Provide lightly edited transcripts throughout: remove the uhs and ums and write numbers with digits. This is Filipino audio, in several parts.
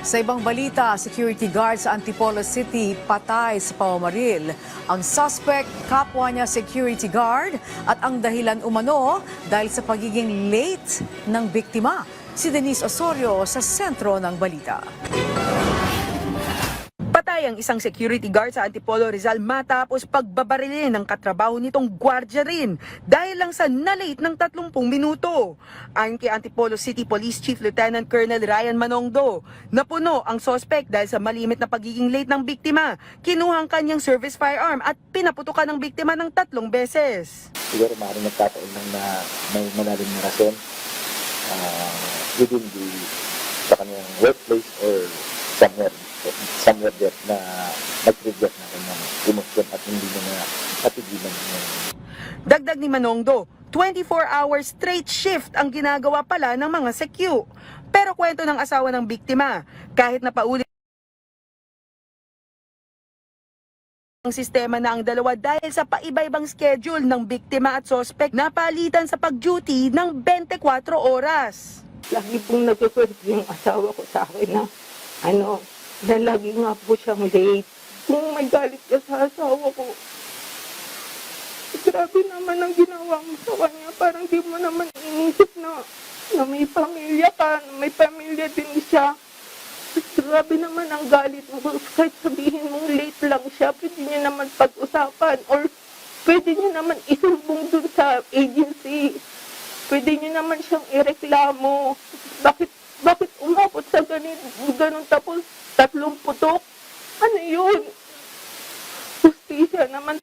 Sa ibang balita, security guard sa Antipolo City patay sa pamamaril. Ang suspect, kapwa niya security guard at ang dahilan umano dahil sa pagiging late ng biktima. Si Denise Osorio sa sentro ng balita. Patay ang isang security guard sa Antipolo Rizal matapos pagbabarilin ng katrabaho nitong gwardiya rin dahil lang sa na-late ng 30 minuto. Ayon kay Antipolo City Police Chief Lieutenant Colonel Ryan Manongdo, napuno ang suspect dahil sa malimit na pagiging late ng biktima. Kinuha ang kanyang service firearm at pinaputukan ng biktima ng 3 beses. Siguro maaaring nagkataon lang na may malalim na rason within sa kanyang workplace or somewhere there na nag-trigger na kanyang emosyon at hindi na natigilan niya. Dagdag ni Manongdo, 24 hours straight shift ang ginagawa pala ng mga sekyu. Pero kwento ng asawa ng biktima, kahit napaulit ang sistema na ang dalawa dahil sa paiba-ibang schedule ng biktima at suspect na palitan sa pag-duty ng 24 oras. Lagi pong nagkukwento yung asawa ko sa akin na lagi nga po siyang late. Kung may galit ka sa asawa ko, grabe naman ang ginawa mo sa kanya. Parang di mo naman inisip na may pamilya ka, na may pamilya din siya. Grabe naman ang galit mo. Kahit sabihin mong late lang siya, pwede niya naman pag-usapan or pwede niya naman isumbong dun sa agency. Pwede niyo naman siyang ireklamo. Bakit umabot sa ganun tapos 3 putok? Ano yun? Justisya naman.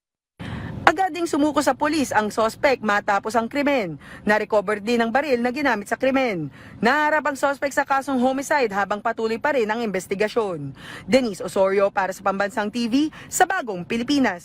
Agad ding sumuko sa pulis ang suspect matapos ang krimen. Na-recover din ang baril na ginamit sa krimen. Naharap ang suspect sa kasong homicide habang patuloy pa rin ang investigasyon. Denise Osorio para sa Pambansang TV sa Bagong Pilipinas.